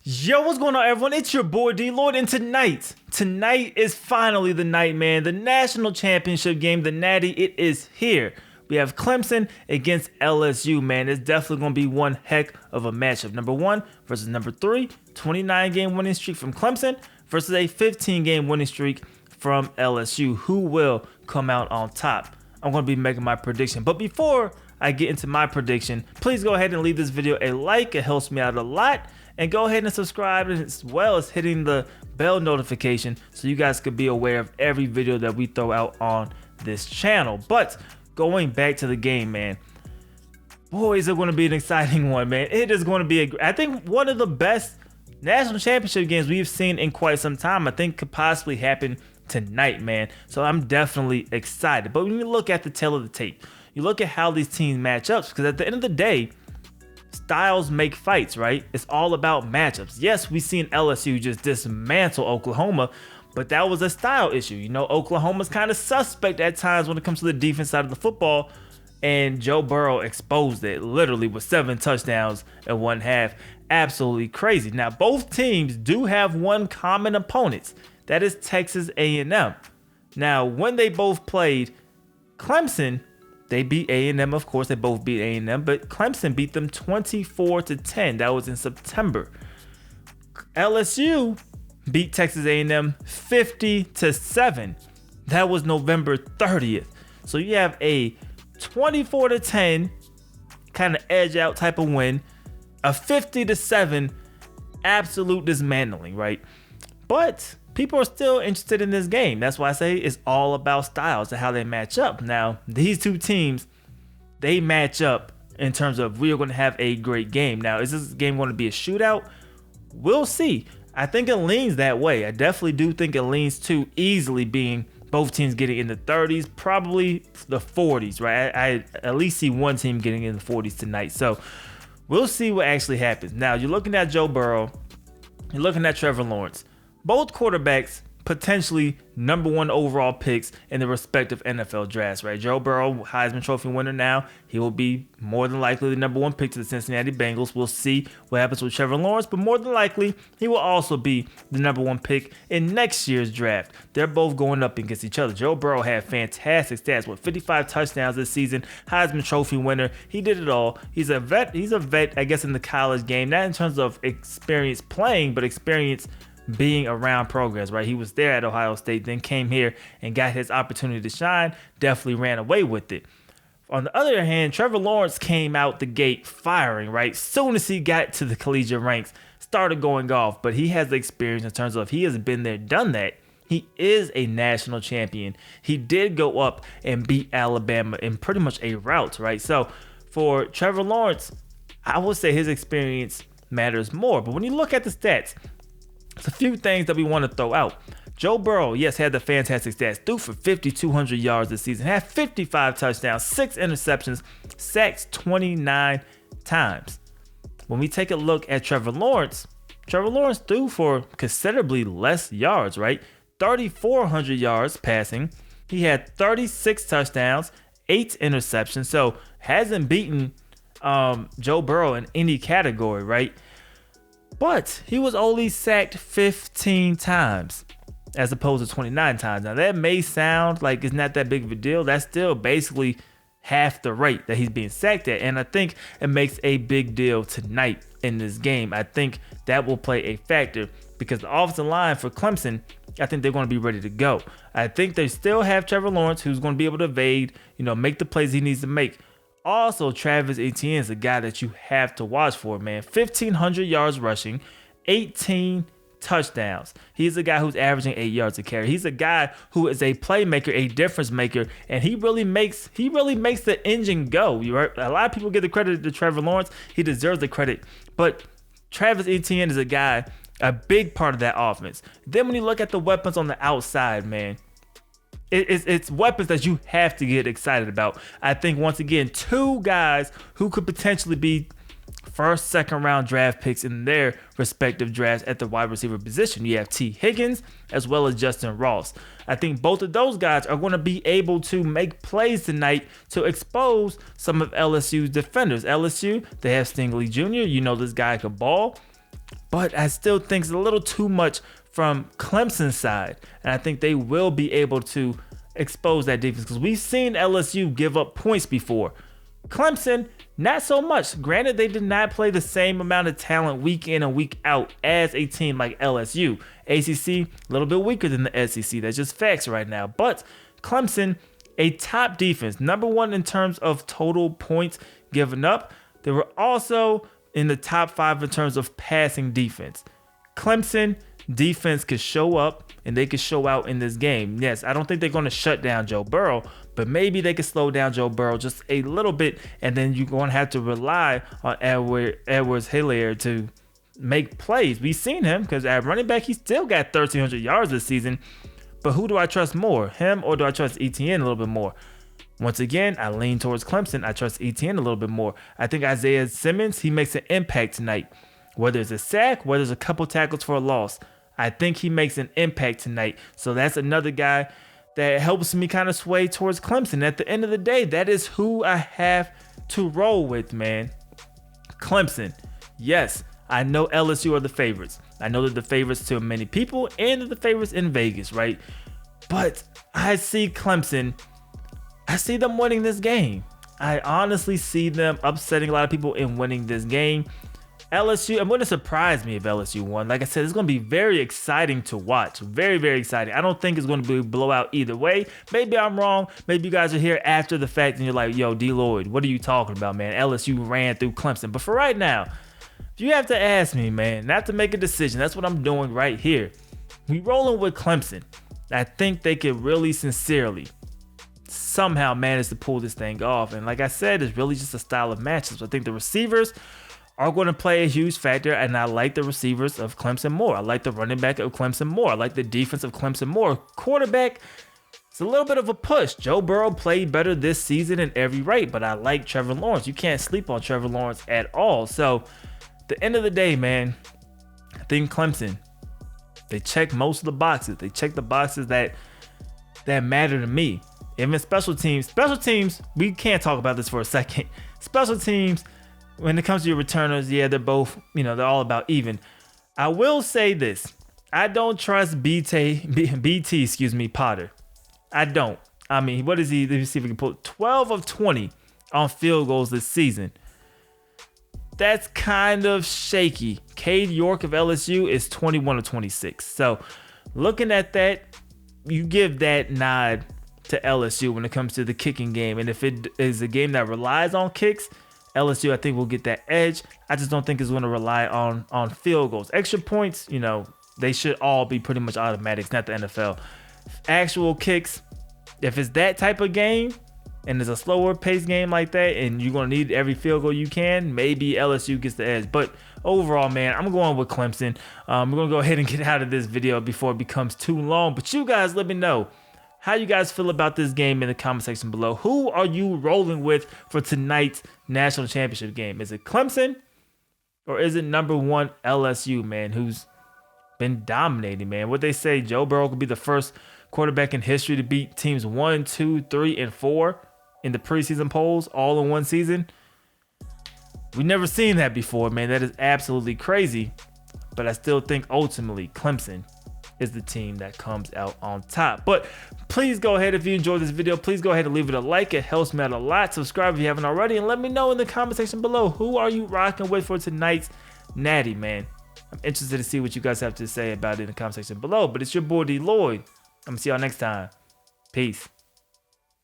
Yo, what's going on, everyone? It's your boy DLloyd, and tonight is finally the night, man. The national championship game, the Natty, it is here. We have Clemson against LSU, man. It's definitely going to be one heck of a matchup. Number 1 versus number 3, 29-game winning streak from Clemson versus a 15-game winning streak from LSU. Who will come out on top? I'm going to be making my prediction. But before I get into my prediction, please go ahead and leave this video a like. It helps me out a lot. And go ahead and subscribe, as well as hitting the bell notification so you guys could be aware of every video that we throw out on this channel. But going back to the game, man, boy, is it going to be an exciting one, man. It is going to be, I think, one of the best national championship games we've seen in quite some time. I think could possibly happen tonight, man. So I'm definitely excited. But when you look at the tail of the tape, you look at how these teams match up, because at the end of the day, styles make fights, right? It's all about matchups. Yes, we've seen LSU just dismantle Oklahoma, but that was a style issue. You know, Oklahoma's kind of suspect at times when it comes to the defense side of the football, and Joe Burrow exposed it literally with 7 touchdowns in one half. Absolutely crazy. Now, both teams do have one common opponent. That is Texas A&M. Now, when they both played Clemson, they beat A&M, of course. They both beat A&M, but Clemson beat them 24-10. That was in September. LSU beat Texas A&M 50-7. That was November 30th. So you have a 24-10 kind of edge out type of win, a 50-7 absolute dismantling, right? But people are still interested in this game. That's why I say it's all about styles and how they match up. Now, these two teams, they match up in terms of we are going to have a great game. Now, is this game going to be a shootout? We'll see. I think it leans that way. I definitely do think it leans to easily being both teams getting in the 30s, probably the 40s, right? I at least see one team getting in the 40s tonight. So we'll see what actually happens. Now, you're looking at Joe Burrow. You're looking at Trevor Lawrence. Both quarterbacks potentially number 1 overall picks in the respective NFL drafts, right? Joe Burrow, Heisman Trophy winner now. He will be more than likely the number 1 pick to the Cincinnati Bengals. We'll see what happens with Trevor Lawrence, but more than likely, he will also be the number 1 pick in next year's draft. They're both going up against each other. Joe Burrow had fantastic stats with 55 touchdowns this season, Heisman Trophy winner. He did it all. He's a vet, I guess, in the college game, not in terms of experience playing, but experience being around programs, right? He was there at Ohio State, then came here and got his opportunity to shine, definitely ran away with it. On the other hand, Trevor Lawrence came out the gate firing, right? Soon as he got to the collegiate ranks, started going off, but he has the experience in terms of he has been there, done that. He is a national champion. He did go up and beat Alabama in pretty much a rout, right? So for Trevor Lawrence, I would say his experience matters more. But when you look at the stats, there's a few things that we want to throw out. Joe Burrow, yes, had the fantastic stats. Threw for 5,200 yards this season. Had 55 touchdowns, 6 interceptions, sacks 29 times. When we take a look at Trevor Lawrence threw for considerably less yards, right? 3,400 yards passing. He had 36 touchdowns, 8 interceptions. So hasn't beaten Joe Burrow in any category, right? But he was only sacked 15 times as opposed to 29 times. Now, that may sound like it's not that big of a deal. That's still basically half the rate that he's being sacked at. And I think it makes a big deal tonight in this game. I think that will play a factor because the offensive line for Clemson, I think they're going to be ready to go. I think they still have Trevor Lawrence, who's going to be able to evade, make the plays he needs to make. Also, Travis Etienne is a guy that you have to watch for, man. 1,500 yards rushing, 18 touchdowns. He's a guy who's averaging 8 yards a carry. He's a guy who is a playmaker, a difference maker, and he really makes the engine go. A lot of people give the credit to Trevor Lawrence. He deserves the credit. But Travis Etienne is a guy, a big part of that offense. Then when you look at the weapons on the outside, man, it's weapons that you have to get excited about. I think, once again, 2 guys who could potentially be first, second round draft picks in their respective drafts at the wide receiver position. You have T. Higgins as well as Justin Ross. I think both of those guys are going to be able to make plays tonight to expose some of LSU's defenders. LSU, they have Stingley Jr. You know this guy could ball. but I still think it's a little too much from Clemson's side. And I think they will be able to expose that defense because we've seen LSU give up points before. Clemson, not so much. Granted, they did not play the same amount of talent week in and week out as a team like LSU. ACC, a little bit weaker than the SEC. That's just facts right now. But Clemson, a top defense, number one in terms of total points given up. They were also in the top 5 in terms of passing defense. Clemson defense could show up and they could show out in this game. Yes, I don't think they're going to shut down Joe Burrow, but maybe they could slow down Joe Burrow just a little bit, and then you're going to have to rely on Edwards-Helaire to make plays. We've seen him because at running back, he still got 1,300 yards this season, but who do I trust more, him or do I trust Etienne a little bit more? Once again, I lean towards Clemson. I trust Etienne a little bit more. I think Isaiah Simmons, he makes an impact tonight. Whether it's a sack, whether it's a couple tackles for a loss, I think he makes an impact tonight. So that's another guy that helps me kind of sway towards Clemson. At the end of the day, that is who I have to roll with, man. Clemson. Yes, I know LSU are the favorites. I know they're the favorites to many people and they're the favorites in Vegas, right? But I see Clemson. I see them winning this game. I honestly see them upsetting a lot of people and winning this game. LSU, it wouldn't surprise me if LSU won. Like I said, it's going to be very exciting to watch. Very, very exciting. I don't think it's going to be a blowout either way. Maybe I'm wrong. Maybe you guys are here after the fact and you're like, yo, D. Lloyd, what are you talking about, man? LSU ran through Clemson. But for right now, if you have to ask me, man, not to make a decision, that's what I'm doing right here. We rolling with Clemson. I think they could really sincerely somehow manage to pull this thing off. And like I said, it's really just a style of matchups. I think the receivers are going to play a huge factor, and I like the receivers of Clemson more. I like the running back of Clemson more. I like the defense of Clemson more. Quarterback, it's a little bit of a push. Joe Burrow played better this season in every rate, but I like Trevor Lawrence. You can't sleep on Trevor Lawrence at all. So, at the end of the day, man, I think Clemson, they check most of the boxes. They check the boxes that matter to me. Even special teams, we can't talk about this for a second. Special teams, when it comes to your returners, yeah, they're both, they're all about even. I will say this. I don't trust BT, Potter. I don't. I mean, what is he? Let me see if we can pull 12 of 20 on field goals this season. That's kind of shaky. Cade York of LSU is 21 of 26. So looking at that, you give that nod to LSU when it comes to the kicking game. And if it is a game that relies on kicks, LSU, I think, will get that edge. I just don't think it's going to rely on field goals. Extra points, they should all be pretty much automatics, not the NFL. Actual kicks, if it's that type of game and it's a slower paced game like that and you're going to need every field goal you can, maybe LSU gets the edge. But overall, man, I'm going with Clemson. We're going to go ahead and get out of this video before it becomes too long. But you guys, let me know how you guys feel about this game in the comment section below. Who are you rolling with for tonight's national championship game? Is it Clemson or is it number 1 LSU, man, who's been dominating, man? What they say, Joe Burrow could be the first quarterback in history to beat teams 1, 2, 3, and 4 in the preseason polls all in one season. We've never seen that before, man. That is absolutely crazy. But I still think ultimately Clemson is the team that comes out on top. But please go ahead, if you enjoyed this video, please go ahead and leave it a like. It helps me out a lot. Subscribe if you haven't already, and let me know in the comment section below, who are you rocking with for tonight's natty, man? I'm interested to see what you guys have to say about it in the comment section below. But it's your boy D Lloyd. I'm gonna see y'all next time. Peace.